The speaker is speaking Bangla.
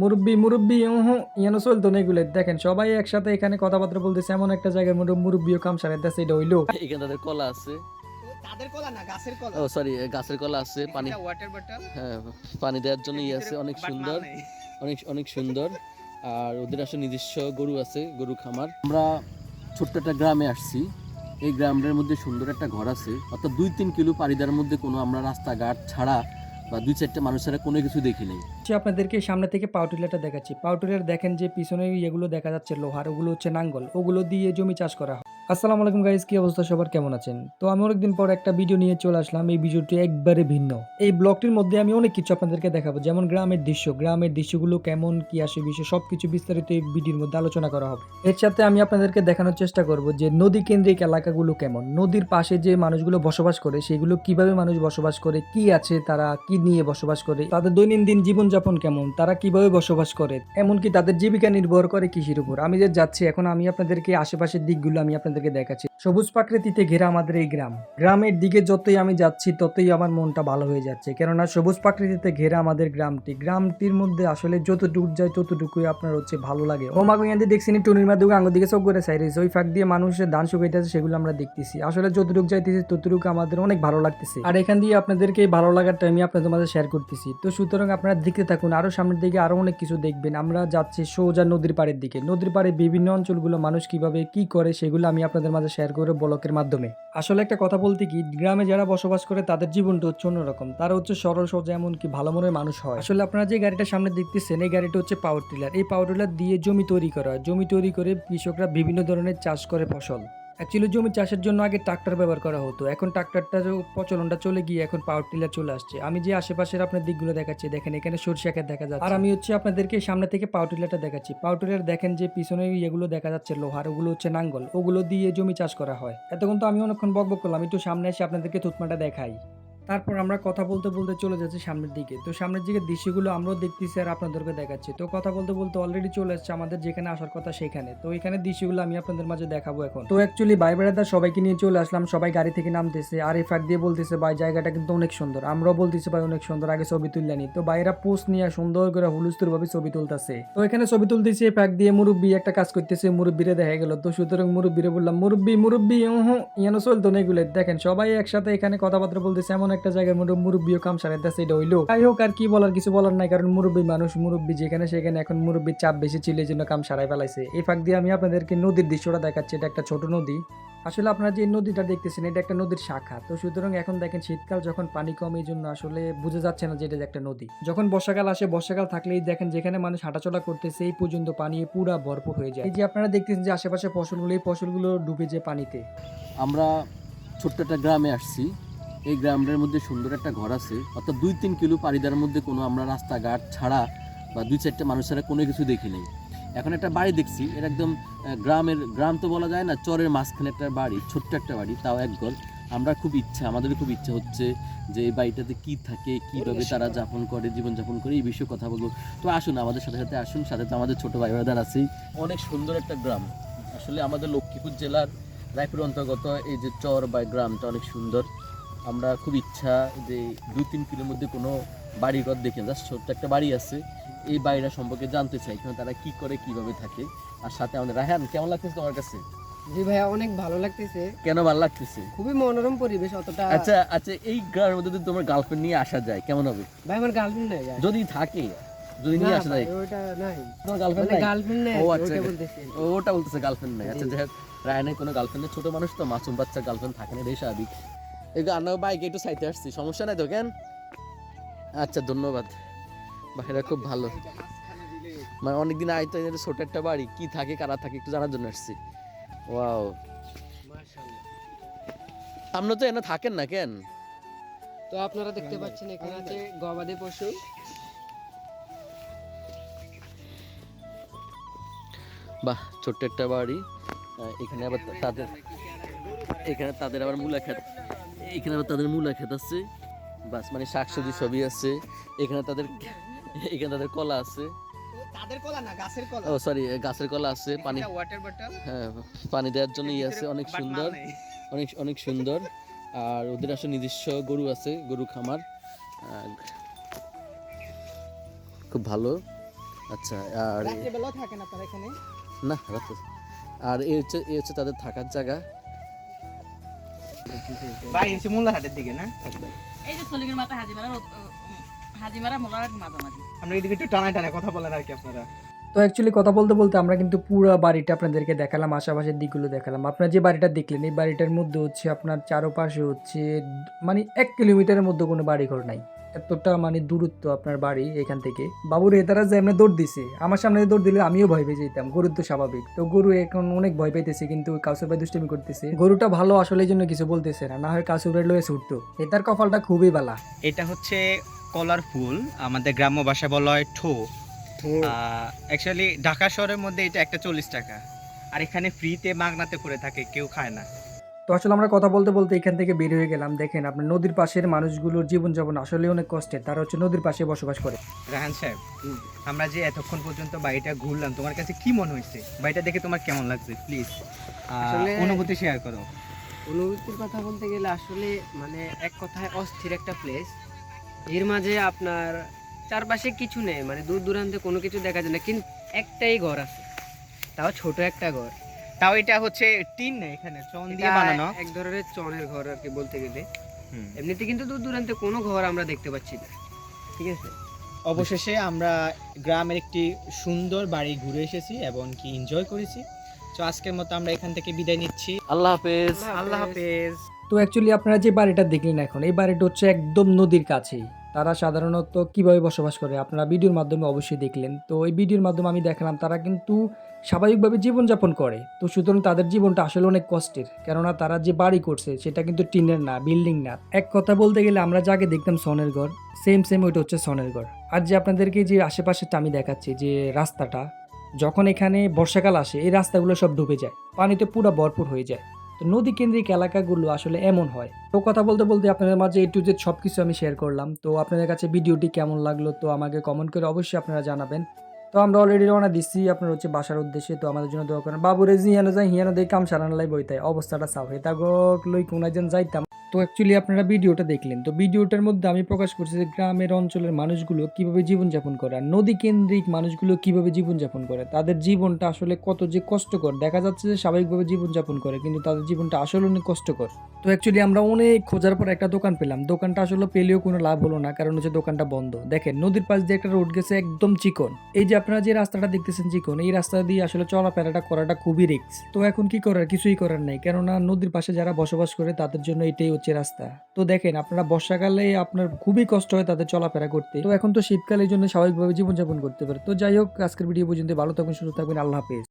মুরব্বি মুরব্বি ইয়ানো চলতো না এগুলো দেখেন সবাই একসাথে এখানে কথাবার্তা বলতেছে এমন একটা জায়গায় মুরব্বিও কাম সারাই দিচ্ছে এটা হইলো এখানে তাদের কলা আছে। তাদের কলা না গাছের কলা। ও সরি, গাছের কলা আছে, পানি ওয়াটার বটল। হ্যাঁ, পানি দেওয়ার জন্য আছে, অনেক সুন্দর, অনেক অনেক সুন্দর। আর ওদের আসলে নিজস্ব গরু আছে, গরু খামার। আমরা ছোট্ট একটা গ্রামে আসছি। এই গ্রামের মধ্যে সুন্দর একটা ঘর আছে, অর্থাৎ 2-3 কিলো পাড়ি দেওয়ার মধ্যে কোনো আমরা রাস্তাঘাট ছাড়া বা 2-4টা মানুষেরা কোনো কিছু দেখি নাই। আপনাদেরকে সামনে থেকে পাউটিলাটা দেখাচ্ছি। পাউটিলার দেখেন যে পিছনে এগুলো দেখা যাচ্ছে লোহার, ওগুলো হচ্ছে নাঙ্গল, ওগুলো দিয়ে জমি চাষ করা হয়। আসসালামু আলাইকুম গাইস, কি অবস্থা সবার, কেমন আছেন? তো আমি অনেকদিন পর একটা ভিডিও নিয়ে চলে আসলাম। এই ভিডিওটি একবারে ভিন্ন। এই ব্লগটির মধ্যে আমি অনেক কিছু আপনাদেরকে দেখাবো, যেমন গ্রামের দৃশ্যগুলো কেমন, কি আসে বিষয়, সবকিছু বিস্তারিত এই ভিডিওর মধ্যে আলোচনা করা হবে। এর সাথে আমি আপনাদেরকে দেখানোর চেষ্টা করব যে নদী কেন্দ্রিক এলাকাগুলো কেমন, নদীর পাশে যে মানুষগুলো বসবাস করে সেগুলো কিভাবে মানুষ বসবাস করে, কি আছে তারা কি নিয়ে বসবাস করে, তাদের দৈনন্দিন জীবনযাপন কেমন, তারা কিভাবে বসবাস করে, এমনকি তাদের জীবিকা নির্ভর করে কৃষির উপর। আমি যে যাচ্ছি এখন, আমি আপনাদেরকে আশেপাশের দিকগুলো আমি আপনাদেরকে দেখাচ্ছি। সবুজ প্রাকৃতিতে ঘেরা আমাদের এই গ্রামের দিকে যতই আমি যাচ্ছি ততই আমার মনটা ভালো হয়ে যাচ্ছে, কেননা সবুজ প্রাকৃতিতে ঘেরা আমাদের গ্রামটির মধ্যে আসলে যতটুকু যায় ততটুকুই আপনার হচ্ছে ভালো লাগে। ও মাগুয়াতে দেখছি টুনির মাধ্যমে আঙ্গুর দিকে চোখ করে সাইরেছে, ওই ফাঁক দিয়ে মানুষের ধান শুকাইতেছে, সেগুলো আমরা দেখতেছি। আসলে যতটুকু যাইতেছি ততটুকু আমাদের অনেক ভালো লাগতেছে, আর এখান দিয়ে আপনাদেরকে এই ভালো লাগাটা আমি আপনাদের মাঝে শেয়ার করতেছি। তো সুতরাং আপনারা দেখতে থাকুন, আরো সামনের দিকে আরো অনেক কিছু দেখবেন। আমরা যাচ্ছি সোজা নদীর পাড়ের দিকে। নদীর পাড়ে বিভিন্ন অঞ্চলগুলো মানুষ কিভাবে কি করে সেগুলো আমি আপনাদের মাঝে শেয়ার করে ব্লকের মাধ্যমে। আসলে একটা কথা বলতে কি, গ্রামে যারা বসবাস করে তাদের জীবনটা হচ্ছে অন্যরকম, তারা হচ্ছে সরল সোজা, এমনকি ভালো মনের মানুষ হয়। আসলে আপনারা যে গাড়িটা সামনে দেখতেছেন এই গাড়িটা হচ্ছে পাওয়ার টিলার। এই পাওয়ার টিলার দিয়ে জমি তৈরি করা হয়। জমি তৈরি করে কৃষকরা বিভিন্ন ধরনের চাষ করে ফসল। অ্যাকচুয়ালি জমি চাষের জন্য আগে ট্রাক্টর ব্যবহার করা হতো, এখন ট্রাক্টরটার প্রচলনটা চলে গিয়ে এখন পাওয়ার টিলার চলে আসছে। আমি যে আশেপাশের আপনার দিকগুলো দেখাচ্ছি, দেখেন এখানে সরিষা ক্ষেত দেখা যাচ্ছে, আর আমি হচ্ছে আপনাদেরকে সামনে থেকে পাওয়ার টিলারটা দেখাচ্ছি। পাওয়ার টিলার দেখেন যে পিছনে এগুলো দেখা যাচ্ছে লোহার, ওগুলো হচ্ছে নাঙ্গল, ওগুলো দিয়ে জমি চাষ করা হয়। এতক্ষণ তো আমি অনেকক্ষণ বকবক করলাম, একটু সামনে এসে আপনাদেরকে থুতমাটা দেখাই। তারপর আমরা কথা বলতে বলতে চলে যাচ্ছি সামনের দিকে। তো সামনের দিকে দৃশ্যগুলো আমরাও দেখতেছি আর আপনাদেরকে দেখাচ্ছি। তো কথা বলতে বলতে অলরেডি চলে আসছে আমাদের যেখানে আসার কথা সেখানে। তো এখানে দৃশ্যগুলো আমি আপনাদের মাঝে দেখাবো এখন। তো অ্যাকচুয়ালি ভাই বেড়াদার সবাইকে নিয়ে চলে আসলাম, সবাই গাড়ি থেকে নামতেছে আর এই ফাঁক দিয়ে বলতেছে ভাই জায়গাটা কিন্তু অনেক সুন্দর। আমরাও বলতেছি ভাই অনেক সুন্দর, আগে ছবি তুললে নি। তো ভাইরা পোস্ট নিয়ে সুন্দর করে হুলস্থুল ভাবে ছবি তুলতেছে। তো এখানে ছবি তুলতেছি, এই ফাঁক দিয়ে মুরব্বি একটা কাজ করতেছে, মুরব্বিরে দেখা গেল। তো সুতরাং মুরব্বিরে বললাম মুরব্বি মুরব্বি ইয়ানো চলতো না এগুলো দেখেন সবাই একসাথে এখানে কথাবার্তা বলতেছে এমন একটা জায়গায় মুরব্বিও কাম সারাই দিচ্ছে এটা হইলো। যাই হোক, আর কি বলার, কিছু বলার নাই, কারণ মুরব্বি মানুষ, মুরব্বি যেখানে সেখানে এখন মুরব্বির চাপ বেশি ছিল, এই জন্য কাম সারাই ফেলাইছে। এই ফাঁক দিয়ে আমি আপনাদেরকে নদীর দৃশ্যটা দেখাচ্ছি। এটা একটা ছোট নদী। আসলে আপনারা যে নদীটা দেখতেছেন এটা একটা নদীর শাখা। তো সুতরাং এখন দেখেন শীতকাল যখন পানি কম, এই জন্য আসলে বোঝা যাচ্ছে না যে এটা একটা নদী। যখন বর্ষাকাল আসে, বর্ষাকাল থাকলেই দেখেন যেখানে মানুষ হাঁটাচলা করতেছে এই পর্যন্ত পানি পুরা ভরপুর হয়ে যায়। এই যে আপনারা দেখতেছেন যে আশেপাশে ফসলগুলো, এই ফসলগুলো ডুবে যায় পানিতে। আমরা ছোট্ট একটা গ্রামে আসছি। এই গ্রামের মধ্যে সুন্দর একটা ঘর আছে, অর্থাৎ 2-3 কিলো পাড়ি দেওয়ার মধ্যে কোনো আমরা রাস্তাঘাট ছাড়া বা 2-4টা মানুষেরা কোনো কিছু দেখি নাই। এখন একটা বাড়ি দেখছি, এটা একদম গ্রাম তো বলা যায় না, চরের মাঝখানে একটা বাড়ি, ছোট্ট একটা বাড়ি, তাও একঘর। আমরা আমাদের খুব ইচ্ছা হচ্ছে যে এই বাড়িটাতে কি থাকে, কিভাবে তারা জীবনযাপন করে এই বিষয়ে কথা বলবো। তো আসুন আমাদের সাথে সাথে আসুন, সাথে তো আমাদের ছোট ভাই ব্রাদার আছেই। অনেক সুন্দর একটা গ্রাম। আসলে আমাদের লক্ষ্মীপুর জেলার রায়পুর অন্তর্গত এই যে চর বা গ্রামটা অনেক সুন্দর। আমরা খুব ইচ্ছা যে 2-3 কিলোর মধ্যে কোনো বাড়িঘর দেখে, জাস্ট ছোট্ট একটা বাড়ি আছে, এই বাড়িটা সম্পর্কে জানতে চাই, এখানে তারা কি করে, কিভাবে থাকে। আর সাথে আমাদের রায়হান, কেমন লাগতেছে তোমার কাছে? জি ভাইয়া, অনেক ভালো লাগতেছে। কেন ভালো লাগতেছে? খুবই মনোরম পরিবেশ। অতটা আচ্ছা আচ্ছা, এই গ্রামের মধ্যে যদি তোমার গার্লফ্রেন্ড নিয়ে আসা যায় কেমন হবে? ভাই আমার গার্লফ্রেন্ড নাই। যদি থাকে, যদি নিয়ে আসা যায়। ওটা নাই, তোমার গার্লফ্রেন্ড নাই? গার্লফ্রেন্ড নাই, ও আচ্ছা, ওটা বলতেছি। ওটা বলতেছে গার্লফ্রেন্ড নাই। আচ্ছা, যাই হোক, রায়হানের কোনো গার্লফ্রেন্ড নেই, ছোট মানুষ তো, মাসুম বাচ্চার গার্লফ্রেন্ড থাকে না, এটাই স্বাভাবিক। এই আন্না বাইকে একটু সাইতে আসছি, সমস্যা নাই তো? কেন? আচ্ছা, ধন্যবাদ। বাকিরা খুব ভালো, মানে অনেকদিন আইতো, ছোট একটা বাড়ি, কি থাকে কারা থাকে একটু জানার জন্য আসছি। ওয়াও, আপনারা তো এনে থাকেন না কেন? তো আপনারা দেখতে পাচ্ছেন এখানে আছে গবাদি পশু। বাহ, ছোট্ট একটা বাড়ি। এখানে আবার তাদের আবার মূলা ক্ষেত, এখানে আবার তাদের মূলা ক্ষেত আছে, বাস মানে শাকসবজি সবই আছে। এখানে তাদের কলা আছে। তাদের কলা না গাছের কলা। ও সরি, গাছের কলা আছে, পানি ওয়াটার বটল। হ্যাঁ, পানি দেওয়ার জন্য আছে, অনেক সুন্দর, অনেক অনেক সুন্দর। আর ওদের আসলে নিজস্ব গরু আছে, গরু খামার, খুব ভালো। আচ্ছা, আর রাত্রেবেলাও থাকেন আপনারা এখানে? না রাতে, আর এই হচ্ছে তাদের থাকার জায়গা। ভাই এসে মোল্লাহাটের দিকে না, এই যে সলিগের মাথা হাজিমারা মোলার মাঝামাঝি। আমরা এদিকে একটু টানায় টানায় কথা বলেন আর কি আপনারা। তো অ্যাকচুয়ালি কথা বলতে বলতে আমরা কিন্তু পুরো বাড়িটা আপনাদেরকে দেখালাম, আশেপাশের দিকগুলো দেখালাম। আপনারা যে বাড়িটা দেখলেন এই বাড়িটার মধ্যে হচ্ছে আপনার চারপাশে হচ্ছে মানে 1 কিলোমিটারের মধ্যে কোনো বাড়িঘর নাই। এতটা মানে দূরত্ব আপনার বাড়ি এখান থেকে। বাবুর এতারা যে এমনি দৌড় দিছে, আমার সামনে দৌড় দিলে আমিও ভয় পেয়ে যেতাম। গরুর তো স্বাভাবিক, তো গরু এখন অনেক ভয় পাইতেছে, কিন্তু কাউসুর ভাই দুষ্টামি করতেছে। গরুটা ভালো আসলে এই জন্য কিছু বলতেছে না, না হয় কাউসুর ভাই লয়ে ছুটতো। এটার কপালটা খুবই বালা। এটা হচ্ছে কলার ফুল, আমাদের গ্রাম্য ভাষায় বলা হয় ঠো। অ্যাকচুয়ালি ঢাকা শহরের মধ্যে এটা একটা 40 টাকা, আর এখানে ফ্রিতে মাগনাতে করে থাকে, কেউ খায় না। তো আসলে আমরা কথা বলতে বলতে এখান থেকে বের হয়ে গেলাম। দেখেন আপনার নদীর পাশের মানুষগুলোর জীবনযাপন আসলে অনেক কষ্টের, তারা হচ্ছে নদীর পাশে বসবাস করে। রাহান সাহেব, আমরা যে এতক্ষণ পর্যন্ত বাড়িটা ঘুরলাম, তোমার কাছে কি মনে হয়েছে? বাড়িটা দেখে তোমার কেমন লাগছে? প্লিজ আসলে- অনুভূতি শেয়ার করো। অনুভূতির কথা বলতে গেলে আসলে মানে এক কথায় অস্থির একটা প্লেস। এর মাঝে আপনার চারপাশে কিছু নেই, মানে দূর দূরান্তে কোনো কিছু দেখা যায় না, কিন্তু একটাই ঘর আছে, তাও ছোট একটা ঘর। তাও এটা হচ্ছে টিন না, এখানে চন দিয়ে এটা বানানো। এক ধরনের চনের ঘর আর কি বলতে গেলে। হুম। এমনিতে কিন্তু দূর দূরান্তে কোনো ঘর আমরা দেখতে পাচ্ছি না, ঠিক আছে। অবশেষে আমরা গ্রামের একটি সুন্দর বাড়ি ঘুরে এসেছি এবং কি এনজয় করেছি। তো আজকের মতো আমরা এখান থেকে বিদায় নিচ্ছি। আল্লাহ হাফেজ। আল্লাহ হাফেজ। তো অ্যাকচুয়ালি আপনারা যে বাড়িটা দেখলেন এখন, এই বাড়িটা হচ্ছে একদম নদীর কাছেই। তারা সাধারণত কিভাবে বসবাস করে আপনারা ভিডিওর মাধ্যমে অবশ্যই দেখলেন। তো এই ভিডিওর মাধ্যমে আমি দেখালাম তারা কিন্তু স্বাভাবিকভাবে জীবনযাপন করে। তো সুতরাং তাদের জীবনটা আসলে অনেক কষ্টের, কেননা তারা যে বাড়ি করছে সেটা কিন্তু টিনের না, বিল্ডিং না। এক কথা বলতে গেলে আমরা যাকে দেখতাম সনের ঘর, সেম ওইটা হচ্ছে সনের ঘর। আর যে আপনাদেরকে যে আশেপাশেটা আমি দেখাচ্ছি যে রাস্তাটা, যখন এখানে বর্ষাকাল আসে এই রাস্তাগুলো সব ডুবে যায়, পানিতে পুরো ভরপুর হয়ে যায়। তো নদী কেন্দ্রিক এলাকাগুলো আসলে এমন হয়। তো কথা বলতে বলতে আপনাদের মাঝে A to Z সব কিছু আমি শেয়ার করলাম। তো আপনাদের কাছে ভিডিওটি কেমন লাগলো তো আমাকে কমেন্ট করে অবশ্যই আপনারা জানাবেন। তো আমরা অলরেডি রওনা দিচ্ছি আপনার হচ্ছে বাসার উদ্দেশ্যে। তো আমাদের জন্য দোয়া করেন। বাবুরে জিয়ানো যায় হিয়ানো দেয় কাম সারান লাই বইতায় অবস্থাটা সাফ হয়ে তাগক লই কোনায় যেন যাইতাম। তো অ্যাকচুয়ালি আপনারা ভিডিওটা দেখলেন, তো ভিডিওটার মধ্যে আমি প্রকাশ করছি যে গ্রামের অঞ্চলের মানুষগুলো কিভাবে জীবনযাপন করে, আর নদী কেন্দ্রিক মানুষগুলো কিভাবে জীবনযাপন করে। তাদের জীবনটা আসলে কত যে কষ্টকর। দেখা যাচ্ছে যে স্বাভাবিকভাবে জীবনযাপন করে, কিন্তু তাদের জীবনটা আসলে অনেক কষ্টকর। তো অ্যাকচুয়ালি আমরা অনেক খোঁজার পর একটা দোকান পেলাম। দোকানটা আসলে পেলেও কোনো লাভ হলো না, কারণ হচ্ছে দোকানটা বন্ধ। দেখেন নদীর পাশ দিয়ে একটা রোড গেছে একদম চিকন। এই যে আপনারা যে রাস্তাটা দেখতেছেন চিকন, এই রাস্তা দিয়ে আসলে চলাফেরাটা করাটা খুবই রিস্ক। তো এখন কি করার, কিছুই করার নেই, কেননা নদীর পাশে যারা বসবাস করে তাদের জন্য এটাই হচ্ছে রাস্তা। তো দেখেন আপনারা বর্ষাকালে আপনার খুবই কষ্ট হয় তাদের চলাফেরা করতে। তো এখন তো শীতকালের জন্য স্বাভাবিকভাবে জীবনযাপন করতে পারে। তো যাই হোক, আজকের ভিডিও পর্যন্ত। ভালো থাকবেন, সুস্থ থাকবেন, আল্লাহ হাফেজ।